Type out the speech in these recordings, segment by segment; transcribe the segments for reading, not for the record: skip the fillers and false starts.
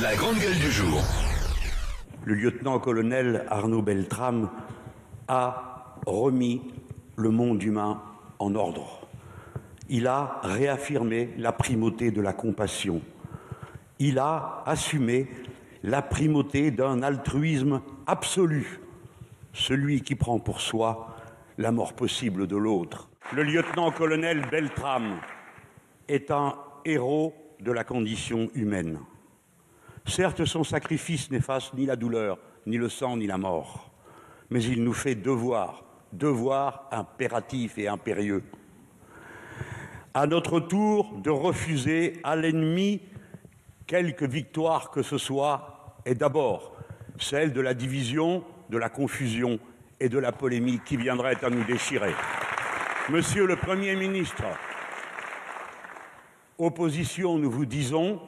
La grande gueule du jour. Le lieutenant-colonel Arnaud Beltrame a remis le monde humain en ordre. Il a réaffirmé la primauté de la compassion. Il a assumé la primauté d'un altruisme absolu, celui qui prend pour soi la mort possible de l'autre. Le lieutenant-colonel Beltrame est un héros de la condition humaine. Certes, son sacrifice n'efface ni la douleur, ni le sang, ni la mort, mais il nous fait devoir impératif et impérieux. À notre tour de refuser à l'ennemi quelque victoire que ce soit, et d'abord celle de la division, de la confusion et de la polémique qui viendrait à nous déchirer. Monsieur le Premier ministre, opposition, nous vous disons,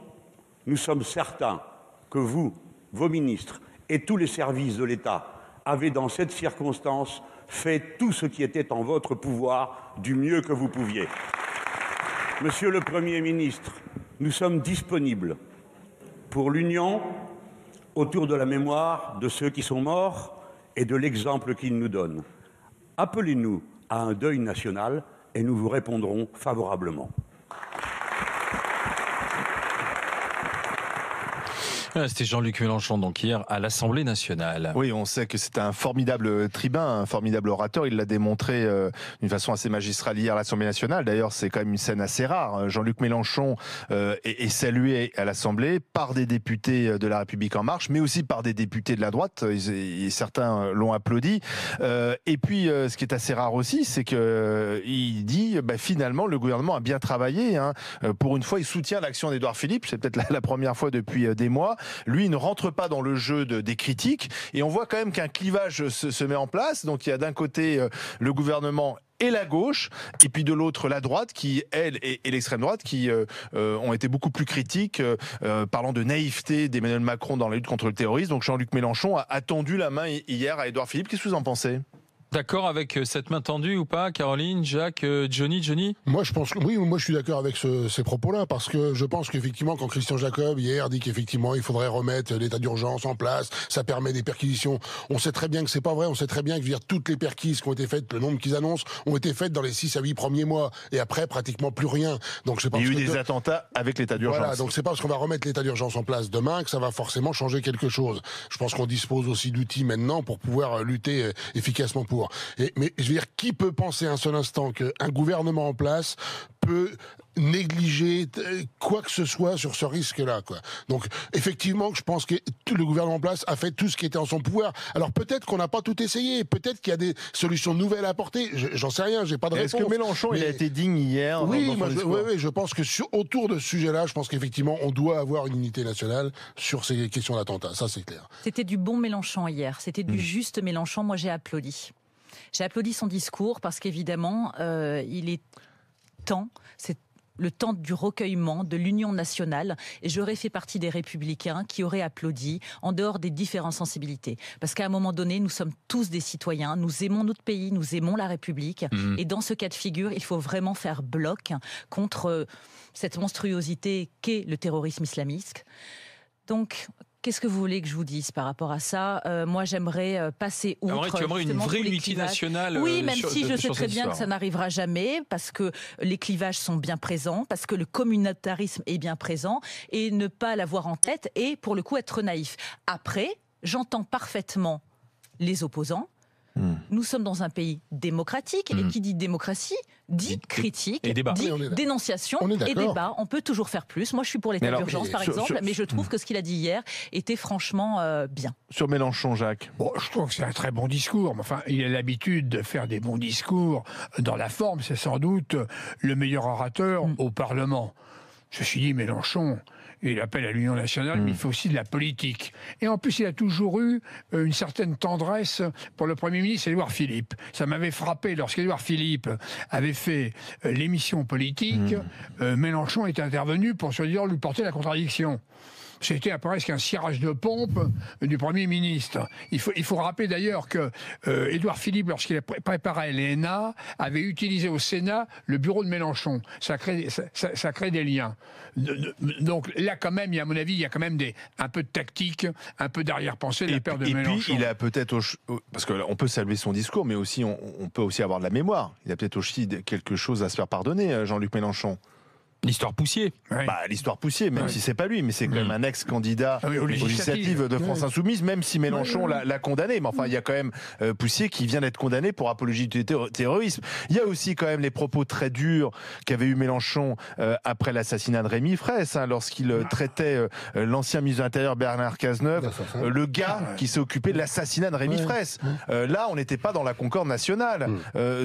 nous sommes certains que vous, vos ministres et tous les services de l'État avez dans cette circonstance fait tout ce qui était en votre pouvoir du mieux que vous pouviez. Monsieur le Premier ministre, nous sommes disponibles pour l'union autour de la mémoire de ceux qui sont morts et de l'exemple qu'ils nous donnent. Appelez-nous à un deuil national et nous vous répondrons favorablement. C'était Jean-Luc Mélenchon, donc hier à l'Assemblée nationale. Oui, on sait que c'est un formidable tribun, un formidable orateur. Il l'a démontré d'une façon assez magistrale hier à l'Assemblée nationale. D'ailleurs, c'est quand même une scène assez rare. Jean-Luc Mélenchon est salué à l'Assemblée par des députés de La République En Marche, mais aussi par des députés de la droite. Certains l'ont applaudi. Et puis, ce qui est assez rare aussi, c'est que il dit finalement le gouvernement a bien travaillé. Pour une fois, il soutient l'action d'Édouard Philippe. C'est peut-être la première fois depuis des mois. Lui, il ne rentre pas dans le jeu des critiques. Et on voit quand même qu'un clivage se met en place. Donc il y a d'un côté le gouvernement et la gauche, et puis de l'autre la droite qui, elle, et l'extrême droite qui ont été beaucoup plus critiques, parlant de naïveté d'Emmanuel Macron dans la lutte contre le terrorisme. Donc Jean-Luc Mélenchon a tendu la main hier à Édouard Philippe. Qu'est-ce que vous en pensez ? D'accord avec cette main tendue ou pas, Caroline, Jacques, Johnny ? Moi, je pense que oui. Moi, je suis d'accord avec ces propos-là, parce que je pense qu'effectivement, quand Christian Jacob hier dit qu'effectivement, il faudrait remettre l'état d'urgence en place, ça permet des perquisitions. On sait très bien que c'est pas vrai. On sait très bien que toutes les perquises qui ont été faites, le nombre qu'ils annoncent, ont été faites dans les 6 à 8 premiers mois, et après pratiquement plus rien. Donc, je pense il y a eu des attentats avec l'état d'urgence. Voilà. Donc, c'est pas parce qu'on va remettre l'état d'urgence en place demain que ça va forcément changer quelque chose. Je pense qu'on dispose aussi d'outils maintenant pour pouvoir lutter efficacement pour. Mais je veux dire, qui peut penser un seul instant qu'un gouvernement en place peut négliger quoi que ce soit sur ce risque-là, quoi. Donc, effectivement, je pense que le gouvernement en place a fait tout ce qui était en son pouvoir. Alors, peut-être qu'on n'a pas tout essayé. Peut-être qu'il y a des solutions nouvelles à apporter. J'en sais rien, j'ai pas de réponse. Est-ce que Mélenchon, il a été digne hier? Oui, je pense que autour de ce sujet-là, je pense qu'effectivement, on doit avoir une unité nationale sur ces questions d'attentat. Ça, c'est clair. C'était du bon Mélenchon hier. C'était du juste Mélenchon. Moi, j'ai applaudi. J'ai applaudi son discours parce qu'évidemment, il est temps, c'est le temps du recueillement, de l'union nationale, et j'aurais fait partie des Républicains qui auraient applaudi en dehors des différentes sensibilités. Parce qu'à un moment donné, nous sommes tous des citoyens, nous aimons notre pays, nous aimons la République, et dans ce cas de figure, il faut vraiment faire bloc contre cette monstruosité qu'est le terrorisme islamiste. Donc, qu'est-ce que vous voulez que je vous dise par rapport à ça ? Moi, j'aimerais passer outre. Tu aimerais une vraie unité nationale. Oui, même si je sais très bien que ça n'arrivera jamais, parce que les clivages sont bien présents, parce que le communautarisme est bien présent, et ne pas l'avoir en tête, et pour le coup être naïf. Après, j'entends parfaitement les opposants. Nous sommes dans un pays démocratique, et qui dit démocratie, dit critique, dit dénonciation et débat. On peut toujours faire plus. Moi, je suis pour l'état d'urgence, par exemple, mais je trouve que ce qu'il a dit hier était franchement bien. Sur Mélenchon, Jacques. Bon, je trouve que c'est un très bon discours. Enfin, il a l'habitude de faire des bons discours. Dans la forme, c'est sans doute le meilleur orateur au Parlement. Ceci dit, Mélenchon, il appelle à l'union nationale, mais il fait aussi de la politique. Et en plus, il a toujours eu une certaine tendresse pour le Premier ministre Édouard Philippe. Ça m'avait frappé lorsqu'Édouard Philippe avait fait l'émission politique. Mélenchon est intervenu pour, se dire, lui porter la contradiction. c'était presque un cirage de pompe du Premier ministre. Il faut rappeler d'ailleurs que Édouard Philippe, lorsqu'il préparait l'ENA, avait utilisé au Sénat le bureau de Mélenchon. Ça crée des liens. Donc là, quand même, à mon avis, il y a quand même un peu de tactique, un peu d'arrière-pensée de la part de Mélenchon. Et puis, il a peut-être... Parce qu'on peut saluer son discours, mais aussi on peut aussi avoir de la mémoire. Il a peut-être aussi quelque chose à se faire pardonner, Jean-Luc Mélenchon. L'histoire Poussier. Ouais. L'histoire Poussier, même si c'est pas lui, mais c'est quand même un ex-candidat aux législatives de France Insoumise, même si Mélenchon l'a condamné. Mais enfin, il y a quand même Poussier qui vient d'être condamné pour apologie du terrorisme. Il y a aussi quand même les propos très durs qu'avait eu Mélenchon après l'assassinat de Rémi Fraisse, lorsqu'il traitait l'ancien ministre de l'Intérieur Bernard Cazeneuve, le gars qui s'est occupé de l'assassinat de Rémi Fraisse. Là, on n'était pas dans la concorde nationale.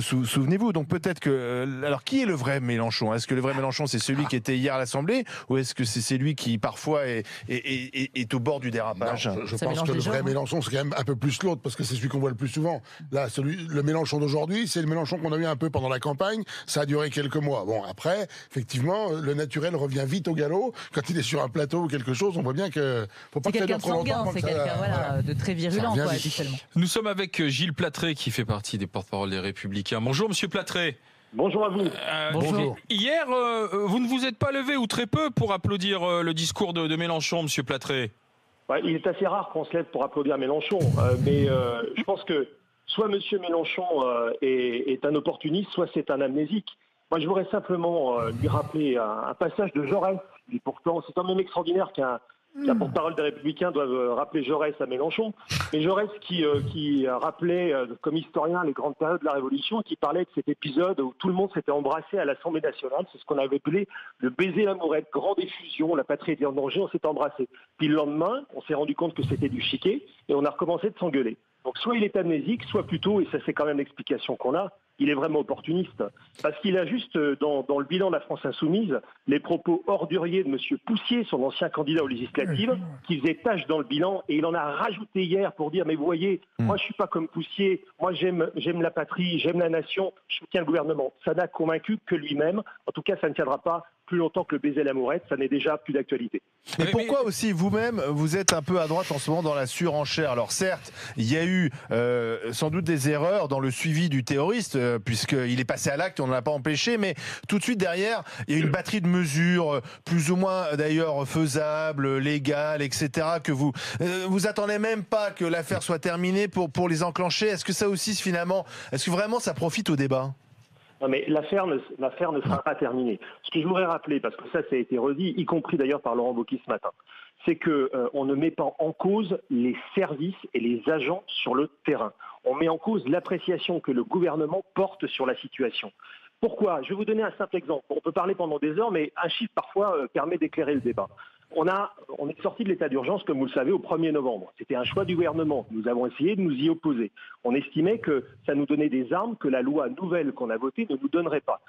Souvenez-vous. Donc peut-être que... alors, qui est le vrai Mélenchon? Est-ce que le vrai Mélenchon, c'est celui qui était hier à l'Assemblée, ou est-ce que c'est celui qui parfois est au bord du dérapage? Non, je pense que le vrai Mélenchon, c'est quand même un peu plus l'autre, parce que c'est celui qu'on voit le plus souvent. Là, le Mélenchon d'aujourd'hui, c'est le Mélenchon qu'on a eu un peu pendant la campagne. Ça a duré quelques mois. Bon, après, effectivement, le naturel revient vite au galop. Quand il est sur un plateau ou quelque chose, on voit bien que faut pas c'est quelqu'un de sanguin, c'est quelqu'un de très virulent, quoi, habituellement. Nous sommes avec Gilles Platré, qui fait partie des porte-parole des Républicains. Bonjour, Monsieur Platré. Bonjour à vous. Bonjour. Hier, vous ne vous êtes pas levé, ou très peu, pour applaudir le discours de Mélenchon, Monsieur Platré. Ouais, il est assez rare qu'on se lève pour applaudir Mélenchon, mais je pense que soit Monsieur Mélenchon est un opportuniste, soit c'est un amnésique. Moi, je voudrais simplement lui rappeler un passage de Jaurès. Et pourtant, c'est quand même extraordinaire qu'un porte-parole des Républicains doivent rappeler Jaurès à Mélenchon. Mais Jaurès qui rappelait, comme historien, les grandes périodes de la Révolution, qui parlait de cet épisode où tout le monde s'était embrassé à l'Assemblée nationale. C'est ce qu'on avait appelé le baiser l'amourette, grande effusion, la patrie était en danger, on s'est embrassé. Puis le lendemain, on s'est rendu compte que c'était du chiquet et on a recommencé de s'engueuler. Donc soit il est amnésique, soit plutôt, et ça c'est quand même l'explication qu'on a, il est vraiment opportuniste. Parce qu'il a juste, dans le bilan de la France Insoumise, les propos orduriers de M. Poussier, son ancien candidat aux législatives, qui faisait tâche dans le bilan, et il en a rajouté hier pour dire, mais vous voyez, moi je suis pas comme Poussier, moi j'aime la patrie, j'aime la nation, je soutiens le gouvernement. Ça n'a convaincu que lui-même. En tout cas, ça ne tiendra pas plus longtemps que le baiser l'amourette, ça n'est déjà plus d'actualité. Mais pourquoi aussi vous-même, vous êtes un peu à droite en ce moment dans la surenchère? Alors certes, il y a eu sans doute des erreurs dans le suivi du terroriste, puisqu'il est passé à l'acte, on ne l'a pas empêché, mais tout de suite derrière, il y a une batterie de mesures, plus ou moins d'ailleurs faisables, légales, etc., que vous attendez même pas que l'affaire soit terminée pour les enclencher. Est-ce que ça aussi, finalement, est-ce que vraiment ça profite au débat? Non, mais l'affaire ne sera pas terminée. Ce que je voudrais rappeler, parce que ça a été redit, y compris d'ailleurs par Laurent Wauquiez ce matin, c'est qu'on ne met pas en cause les services et les agents sur le terrain. On met en cause l'appréciation que le gouvernement porte sur la situation. Pourquoi? Je vais vous donner un simple exemple. On peut parler pendant des heures, mais un chiffre parfois permet d'éclairer le débat. On est sorti de l'état d'urgence, comme vous le savez, au 1er novembre. C'était un choix du gouvernement. Nous avons essayé de nous y opposer. On estimait que ça nous donnait des armes que la loi nouvelle qu'on a votée ne nous donnerait pas.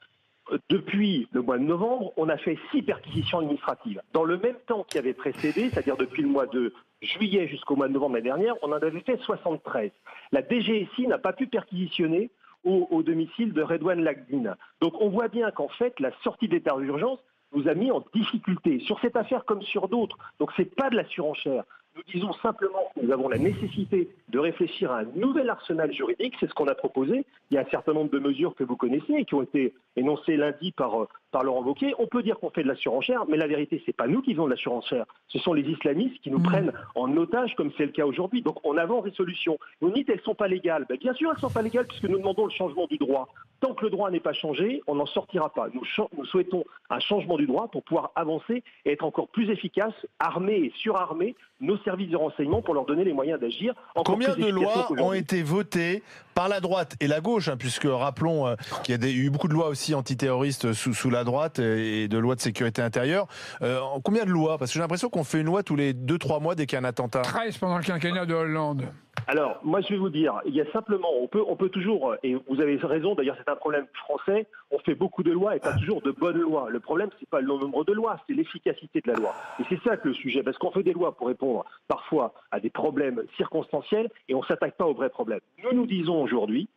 Depuis le mois de novembre, on a fait 6 perquisitions administratives. Dans le même temps qui avait précédé, c'est-à-dire depuis le mois de juillet jusqu'au mois de novembre l'année dernière, on en avait fait 73. La DGSI n'a pas pu perquisitionner au domicile de Redouane Lagdine. Donc on voit bien qu'en fait, la sortie de l'état d'urgence nous a mis en difficulté, sur cette affaire comme sur d'autres. Donc ce n'est pas de la surenchère. Nous disons simplement que nous avons la nécessité de réfléchir à un nouvel arsenal juridique, c'est ce qu'on a proposé. Il y a un certain nombre de mesures que vous connaissez et qui ont été énoncées lundi par Laurent Wauquiez. On peut dire qu'on fait de la surenchère, mais la vérité, c'est pas nous qui faisons de la surenchère. Ce sont les islamistes qui nous prennent en otage, comme c'est le cas aujourd'hui. Donc on avance des solutions. Vous dites elles sont pas légales. Ben, bien sûr, elles sont pas légales puisque nous demandons le changement du droit. Tant que le droit n'est pas changé, on n'en sortira pas. Nous souhaitons un changement du droit pour pouvoir avancer et être encore plus efficace, armés et surarmés nos services de renseignement pour leur donner les moyens d'agir. Combien de lois ont été votées par la droite et la gauche, puisque rappelons qu'il y a eu beaucoup de lois aussi antiterroristes sous la droite et de lois de sécurité intérieure. Combien de lois? Parce que j'ai l'impression qu'on fait une loi tous les 2-3 mois dès qu'il y a un attentat. 13 pendant le quinquennat de Hollande. Alors, moi, je vais vous dire, il y a simplement, on peut toujours, et vous avez raison, d'ailleurs, c'est un problème français, on fait beaucoup de lois et pas toujours de bonnes lois. Le problème, c'est pas le nombre de lois, c'est l'efficacité de la loi. Et c'est ça que le sujet, parce qu'on fait des lois pour répondre parfois à des problèmes circonstanciels et on s'attaque pas aux vrais problèmes. Nous disons aujourd'hui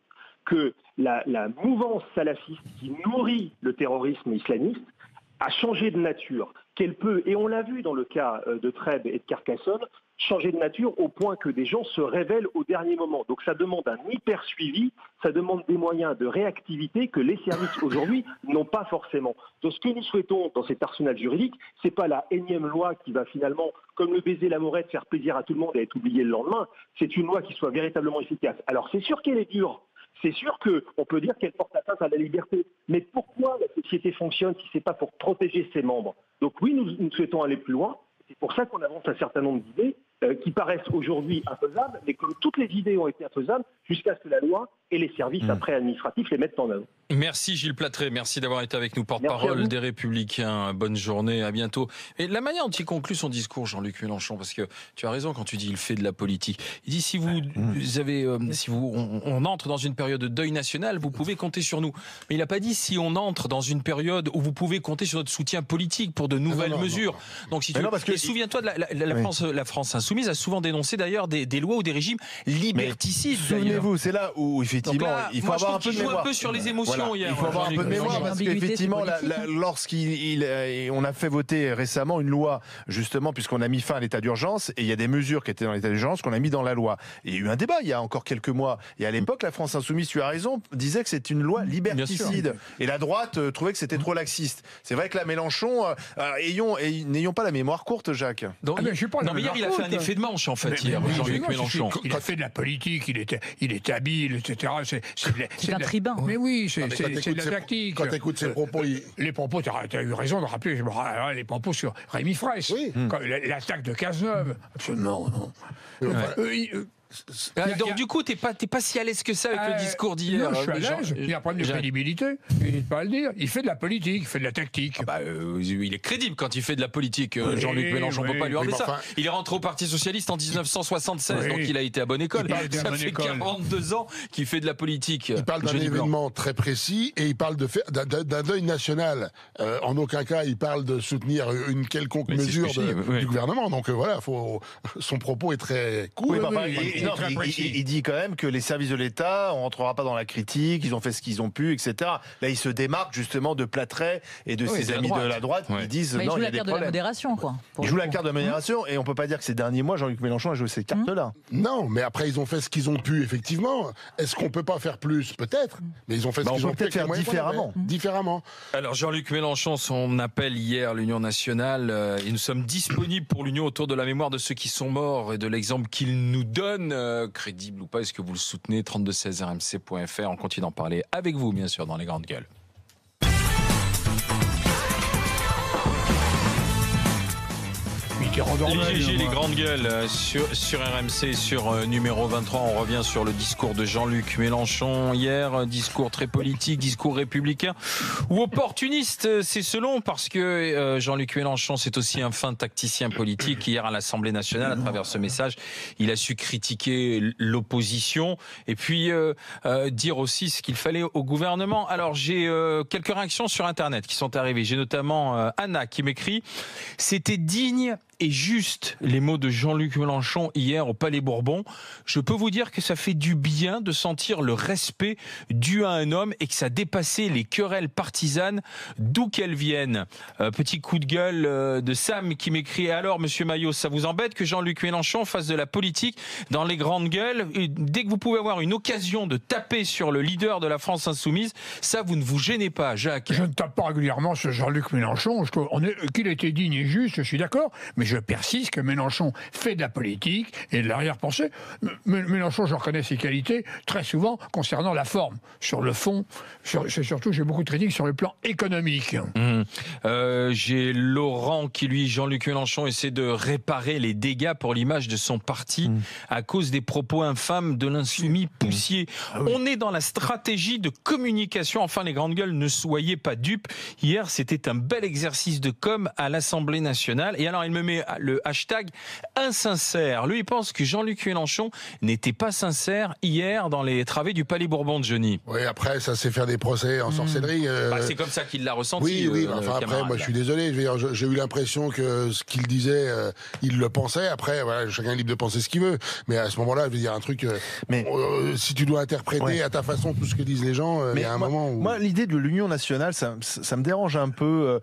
que la mouvance salafiste qui nourrit le terrorisme islamiste a changé de nature. qu'elle peut, et on l'a vu dans le cas de Trèbes et de Carcassonne, changer de nature au point que des gens se révèlent au dernier moment. Donc ça demande un hyper-suivi, ça demande des moyens de réactivité que les services aujourd'hui n'ont pas forcément. Donc ce que nous souhaitons dans cet arsenal juridique, c'est pas la énième loi qui va finalement, comme le baiser la morette, faire plaisir à tout le monde et être oubliée le lendemain. C'est une loi qui soit véritablement efficace. Alors c'est sûr qu'elle est dure. C'est sûr qu'on peut dire qu'elle porte atteinte à la liberté. Mais pourquoi la société fonctionne si ce n'est pas pour protéger ses membres? Donc oui, nous souhaitons aller plus loin. C'est pour ça qu'on avance un certain nombre d'idées qui paraissent aujourd'hui infaisables, mais comme toutes les idées ont été infaisables, jusqu'à ce que la loi et les services après administratifs les mettent en œuvre. Merci Gilles Platré, merci d'avoir été avec nous, porte-parole des Républicains. Bonne journée, à bientôt. Et la manière dont il conclut son discours, Jean-Luc Mélenchon, parce que tu as raison quand tu dis il fait de la politique. Il dit si on entre dans une période de deuil national, vous pouvez compter sur nous. Mais il n'a pas dit si on entre dans une période où vous pouvez compter sur notre soutien politique pour de nouvelles mesures. Donc si tu et souviens-toi de la France insoumise a souvent dénoncé d'ailleurs des lois ou des régimes liberticides. Souvenez-vous, c'est là où effectivement il faut avoir un peu de mémoire. Un peu sur les émotions. Hier, il faut avoir un peu de mémoire parce qu'effectivement, on a fait voter récemment une loi, justement, puisqu'on a mis fin à l'état d'urgence, et il y a des mesures qui étaient dans l'état d'urgence qu'on a mis dans la loi. Et il y a eu un débat il y a encore quelques mois. Et à l'époque, la France Insoumise, tu as raison, disait que c'est une loi liberticide. Et la droite trouvait que c'était trop laxiste. C'est vrai que là, Mélenchon, n'ayons pas la mémoire courte, Jacques. Donc, mais hier, il a fait un effet de manche, en fait, Jean-Luc Mélenchon. Il a fait de la politique, il était habile, etc. C'est un tribun. Mais oui, c'est de la tactique. Quand tu écoutes ses propos, les propos, tu as eu raison de rappeler les propos sur Rémi Fraisse. Oui. L'attaque de Cazeneuve. Absolument, non. Donc du coup, t'es pas si à l'aise que ça avec le discours d'hier. Non, je suis à l'aise. Il y a un problème de crédibilité. Il n'hésite pas à le dire. Il fait de la politique, il fait de la tactique. Il est crédible quand il fait de la politique, Jean-Luc Mélenchon. On ne peut pas lui enlever ça. Il est rentré au Parti Socialiste en 1976, donc il a été à bonne école. Ça fait 42 ans qu'il fait de la politique. Il parle d'un événement très précis et il parle d'un deuil national. En aucun cas, il parle de soutenir une quelconque mesure du gouvernement. Donc voilà, son propos est très court. Il dit quand même que les services de l'État, on ne rentrera pas dans la critique, ils ont fait ce qu'ils ont pu, etc. Là, il se démarque justement de Platré et de ses amis de la droite qui disent non, il y a des problèmes. Il joue la carte de la modération, quoi. Il joue la carte de la modération et on ne peut pas dire que ces derniers mois, Jean-Luc Mélenchon a joué ces cartes-là. Non, mais après, ils ont fait ce qu'ils ont pu, effectivement. Est-ce qu'on ne peut pas faire plus? Peut-être. Mais ils ont fait ce qu'ils ont pu. On peut peut-être faire différemment. Alors, Jean-Luc Mélenchon, son appel hier, l'Union nationale, et nous sommes disponibles pour l'Union autour de la mémoire de ceux qui sont morts et de l'exemple qu'il nous donne. Crédible ou pas, est-ce que vous le soutenez? 3216 rmc.fr, on continue d'en parler avec vous, bien sûr, dans les grandes gueules. Les grandes gueules sur RMC, sur numéro 23. On revient sur le discours de Jean-Luc Mélenchon hier, discours très politique, discours républicain ou opportuniste, c'est selon, parce que Jean-Luc Mélenchon, c'est aussi un fin tacticien politique. Hier à l'Assemblée nationale, à travers ce message, il a su critiquer l'opposition et puis dire aussi ce qu'il fallait au gouvernement. Alors j'ai quelques réactions sur Internet qui sont arrivées. J'ai notamment Anna qui m'écrit « C'était digne et juste les mots de Jean-Luc Mélenchon hier au Palais Bourbon. Je peux vous dire que ça fait du bien de sentir le respect dû à un homme et que ça dépassait les querelles partisanes d'où qu'elles viennent. » Petit coup de gueule de Sam qui m'écrit « Alors, monsieur Maillot, ça vous embête que Jean-Luc Mélenchon fasse de la politique dans les grandes gueules? Et dès que vous pouvez avoir une occasion de taper sur le leader de la France insoumise, ça vous ne vous gênez pas, Jacques ?» Je ne tape pas régulièrement sur Jean-Luc Mélenchon. Je trouve qu'il était digne et juste, je suis d'accord, mais je persiste que Mélenchon fait de la politique et de l'arrière-pensée. Mélenchon, je reconnais ses qualités très souvent concernant la forme. Sur le fond, surtout, j'ai beaucoup de critiques sur le plan économique. J'ai Laurent qui, lui, Jean-Luc Mélenchon, essaie de réparer les dégâts pour l'image de son parti à cause des propos infâmes de l'insoumis Poussier. On est dans la stratégie de communication. Enfin, les grandes gueules, ne soyez pas dupes. Hier, c'était un bel exercice de com à l'Assemblée nationale. Et alors, il me met met le hashtag insincère. Lui, il pense que Jean-Luc Mélenchon n'était pas sincère hier dans les travées du Palais Bourbon de Genix. Oui, après, ça c'est faire des procès en sorcellerie. C'est comme ça qu'il l'a ressenti. Oui, enfin après, moi je suis désolé. J'ai eu l'impression que ce qu'il disait, il le pensait. Après, voilà, chacun est libre de penser ce qu'il veut. Mais à ce moment-là, je veux dire un truc. Si tu dois interpréter à ta façon tout ce que disent les gens, il y a un moment où. Moi, l'idée de l'union nationale, ça me dérange un peu.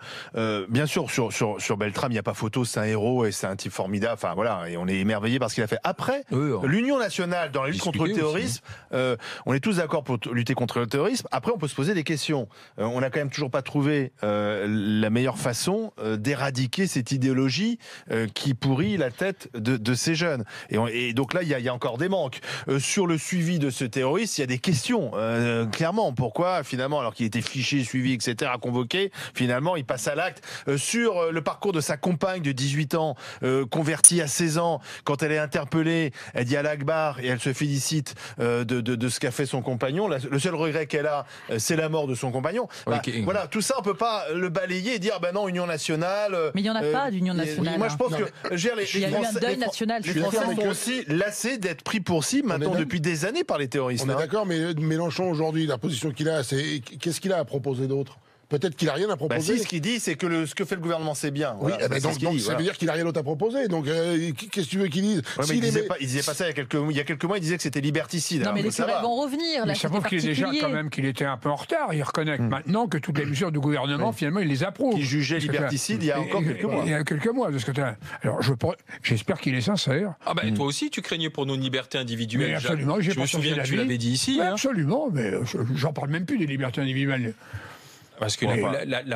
Bien sûr, sur Beltrame, il n'y a pas photo, c'est un héros et c'est un type formidable. Enfin voilà, et on est émerveillé par ce qu'il a fait. Après, l'union nationale dans la lutte contre le terrorisme, on est tous d'accord pour lutter contre le terrorisme. Après, on peut se poser des questions. On n'a quand même toujours pas trouvé la meilleure façon d'éradiquer cette idéologie qui pourrit la tête de ces jeunes. Et donc là, il y a encore des manques. Sur le suivi de ce terroriste, il y a des questions. Clairement, pourquoi finalement, alors qu'il était fiché, suivi, etc., convoqué, finalement, il passe à l'acte. Sur le parcours de sa compagne de 18 ans, convertie à 16 ans, quand elle est interpellée, elle dit Allah Akbar et elle se félicite de ce qu'a fait son compagnon. Le seul regret qu'elle a, c'est la mort de son compagnon. Voilà, tout ça, on peut pas le balayer et dire, non, Union nationale. Mais il n'y en a pas d'Union nationale. Moi, je pense que il y a eu un deuil national. Les Français sont aussi lassés d'être pris pour cible maintenant depuis des années par les terroristes. On est d'accord, mais Mélenchon aujourd'hui, la position qu'il a, c'est qu'est-ce qu'il a à proposer d'autre ? Peut-être qu'il n'a rien à proposer. Ce qu'il dit, c'est que ce que fait le gouvernement, c'est bien. Oui, donc ça veut dire qu'il n'a rien d'autre à proposer. Donc, qu'est-ce que tu veux qu'il dise il disait pas ça il y a quelques mois, il disait que c'était liberticide. Non, mais les querelles vont revenir. Mais ça prouve qu'il est déjà quand même qu'il était un peu en retard. Il reconnaît maintenant que toutes les mesures du gouvernement, finalement, il les approuve. Qui jugeait liberticide il y a encore quelques mois. Il y a quelques mois, de ce côté-là. Alors, j'espère qu'il est sincère. Toi aussi, tu craignais pour nos libertés individuelles. Mais absolument, je me souviens que tu l'avais dit ici. Absolument, mais j'en parle même plus des libertés individuelles. Parce que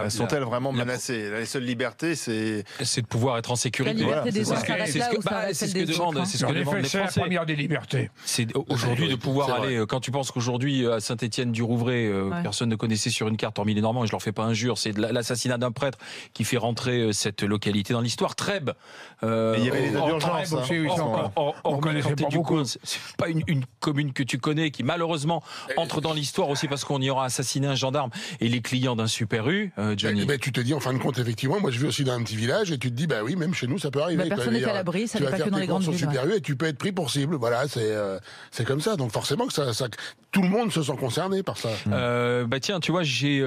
sont-elles vraiment menacées ? La seule liberté, c'est de pouvoir être en sécurité. La liberté des uns s'arrête là où s'arrête c'est ce que demandent les Français. C'est la première des libertés. C'est aujourd'hui de pouvoir aller. Quand tu penses qu'aujourd'hui à Saint-Étienne-du-Rouvray, personne ne connaissait sur une carte hormis les Normands, et je leur fais pas injure, c'est l'assassinat d'un prêtre qui fait rentrer cette localité dans l'histoire. Trèbes. Il y avait l'état d'urgence. On connaissait pas beaucoup. C'est pas une commune que tu connais qui malheureusement entre dans l'histoire aussi parce qu'on y aura assassiné un gendarme et les clients d'un Super U, Johnny. Tu te dis en fin de compte, effectivement, moi je vis aussi dans un petit village et tu te dis, oui, même chez nous ça peut arriver. Personne n'est à l'abri, ça n'est pas que dans les grandes villes. Super U et tu peux être pris pour cible. Voilà, c'est comme ça. Donc forcément que tout le monde se sent concerné par ça. Tiens, tu vois, j'ai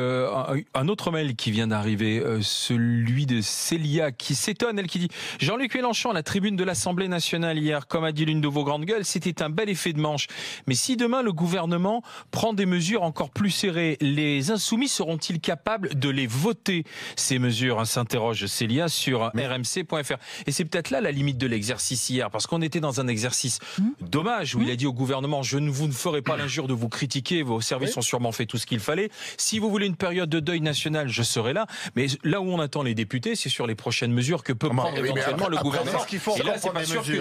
un autre mail qui vient d'arriver, celui de Célia qui s'étonne, elle qui dit Jean-Luc Mélenchon à la tribune de l'Assemblée nationale hier, comme a dit l'une de vos grandes gueules, c'était un bel effet de manche. Mais si demain le gouvernement prend des mesures encore plus serrées, les insoumis seront-ils capables de les voter, ces mesures, s'interroge Célia sur rmc.fr. Et c'est peut-être là la limite de l'exercice hier, parce qu'on était dans un exercice dommage où il a dit au gouvernement, vous ne ferez pas l'injure de vous critiquer, vos services ont sûrement fait tout ce qu'il fallait. Si vous voulez une période de deuil national, je serai là. Mais là où on attend les députés, c'est sur les prochaines mesures que peut prendre éventuellement le gouvernement. Et là, c'est pas sûr que...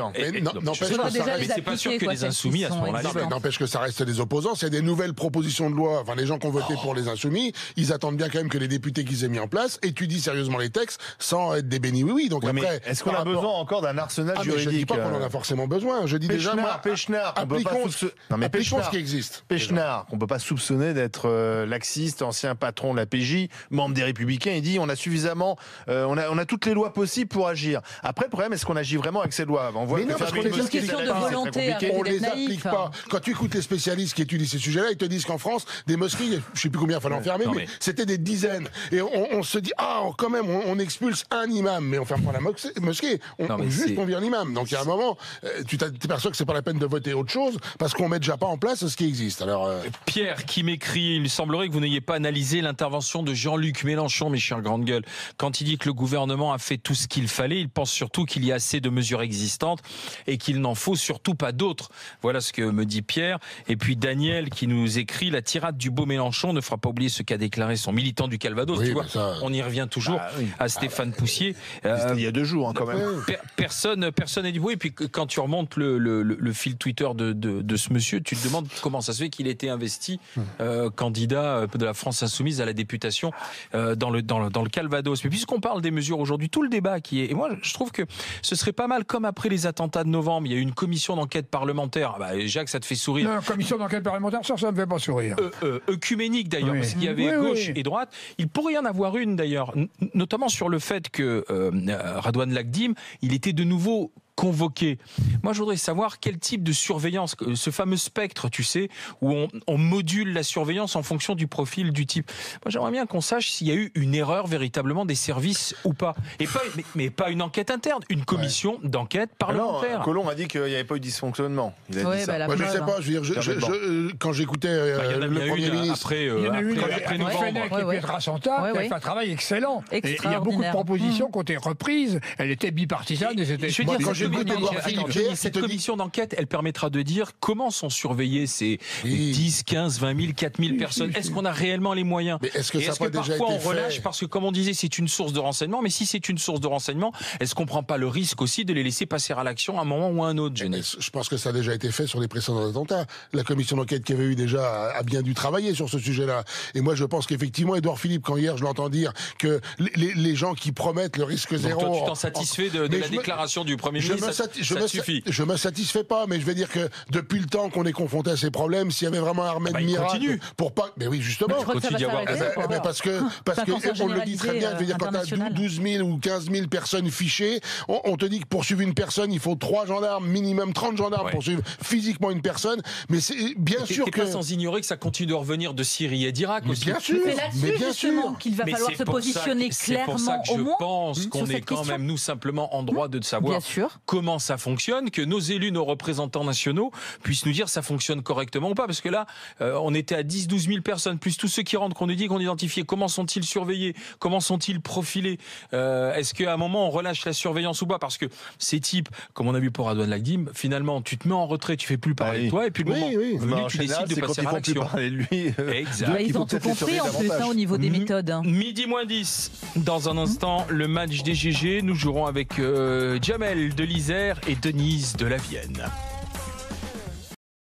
c'est pas sûr que les insoumis, à ce moment-là... N'empêche que ça reste des opposants. C'est des nouvelles propositions de loi. Enfin, les gens qui ont voté pour les insoumis, ils attendent bien quand même que les députés qu'ils aient mis en place étudient sérieusement les textes sans être des bénis oui. Donc après, est-ce qu'on a besoin encore d'un arsenal juridique ? Je dis pas qu'on en a forcément besoin. Je dis déjà, appliquons ce qui existe. Péchenard, qu'on peut pas soupçonner d'être laxiste, ancien patron de la PJ, membre des Républicains, il dit on a suffisamment, on a toutes les lois possibles pour agir. Après, le problème, est-ce qu'on agit vraiment avec ces lois ? On voit que c'est une question de volonté. On les applique pas. Quand tu écoutes les spécialistes qui étudient ces sujets-là, ils te disent qu'en France, des mosquées, je sais plus combien il fallait enfermer, mais c'était des dizaines. Et on se dit, quand même, on expulse un imam, mais on ferme pas la mosquée. On vire l'imam. Donc, il y a un moment, tu t'aperçois que c'est pas la peine de voter autre chose, parce qu'on met déjà pas en place ce qui existe. Alors, Pierre qui m'écrit, il semblerait que vous n'ayez pas analysé l'intervention de Jean-Luc Mélenchon, mes chers grandes gueules. Quand il dit que le gouvernement a fait tout ce qu'il fallait, il pense surtout qu'il y a assez de mesures existantes et qu'il n'en faut surtout pas d'autres. Voilà ce que me dit Pierre. Et puis Daniel qui nous écrit, la tirade du beau Mélenchon ne fera pas oublier ce qu'a déclaré son militant du Calvados. Tu vois, on y revient toujours à Stéphane Poussier. Il y a 2 jours, quand même. Personne n'a dit oui. Et puis quand tu remontes le fil Twitter de ce monsieur, tu te demandes comment ça se se fait qu'il ait été investi candidat de la France Insoumise à la députation dans le Calvados. Mais puisqu'on parle des mesures aujourd'hui, tout le débat qui est... Et moi, je trouve que ce serait pas mal, comme après les attentats de novembre, il y a eu une commission d'enquête parlementaire. Jacques, ça te fait sourire. Non, commission d'enquête parlementaire, ça me fait pas sourire. Œcuménique d'ailleurs, parce qu'il y avait gauche et droite. Il pourrait y en avoir une d'ailleurs, notamment sur le fait que Radouane Lagdim, il était de nouveau convoqué. Moi, je voudrais savoir quel type de surveillance, ce fameux spectre, tu sais, où on module la surveillance en fonction du profil du type. Moi, j'aimerais bien qu'on sache s'il y a eu une erreur véritablement des services ou pas. Et pas, mais pas une enquête interne, une commission d'enquête parlementaire. Non, Collomb a dit qu'il n'y avait pas eu de dysfonctionnement. Il a dit ça. Moi, je ne sais pas, je veux dire, quand j'écoutais le Premier ministre... Il y en a une après Fenech et Pietrasanta qui a fait un travail excellent. Et il y a beaucoup de propositions qui ont été reprises. Elle était bipartisane et c'était... Cette commission d'enquête, elle permettra de dire comment sont surveillées ces 10, 15, 20 000, 4 000 personnes. Est-ce qu'on a réellement les moyens? Est-ce que parfois on relâche parce que, comme on disait, c'est une source de renseignement, mais si c'est une source de renseignement, est-ce qu'on ne prend pas le risque aussi de les laisser passer à l'action à un moment ou à un autre, Genès? Je pense que ça a déjà été fait sur les précédents attentats. La commission d'enquête qu'il y avait eu déjà a bien dû travailler sur ce sujet-là. Et moi, je pense qu'effectivement, Édouard Philippe, quand hier je l'entends dire que les gens qui promettent le risque zéro... Donc toi, tu t'en satisfais de la déclaration du Premier ministre? Je me satisfais pas, mais je vais dire que depuis le temps qu'on est confronté à ces problèmes, s'il y avait vraiment un remède miracle pour pas... Mais oui, justement. Parce que on le dit très bien, je veux dire, quand tu as 12 000 ou 15 000 personnes fichées, on te dit que pour suivre une personne, il faut 3 gendarmes, minimum 30 gendarmes pour suivre physiquement une personne. Mais c'est bien sûr que... pas sans ignorer que ça continue de revenir de Syrie et d'Irak aussi. Bien sûr. C'est là-dessus, justement, qu'il va falloir se positionner clairement, au moins. C'est pour ça que je pense qu'on est quand même, nous, simplement en droit de savoir comment ça fonctionne, que nos élus, nos représentants nationaux puissent nous dire ça fonctionne correctement ou pas. Parce que là, on était à 10-12 000 personnes, plus tous ceux qui rentrent, qu'on nous dit qu'on identifie. Comment sont-ils surveillés? Comment sont-ils profilés? Est-ce qu'à un moment, on relâche la surveillance ou pas? Parce que ces types, comme on a vu pour Radouane Lagdim, finalement, tu te mets en retrait, tu fais plus parler de toi, et puis le moment venu, tu décides de passer à l'action. Exact. Ils ont tout compris en plus au niveau des méthodes. Midi moins 10. Dans un instant, le match des GG. Nous jouerons avec Jamel de l'Isère et Denise de la Vienne.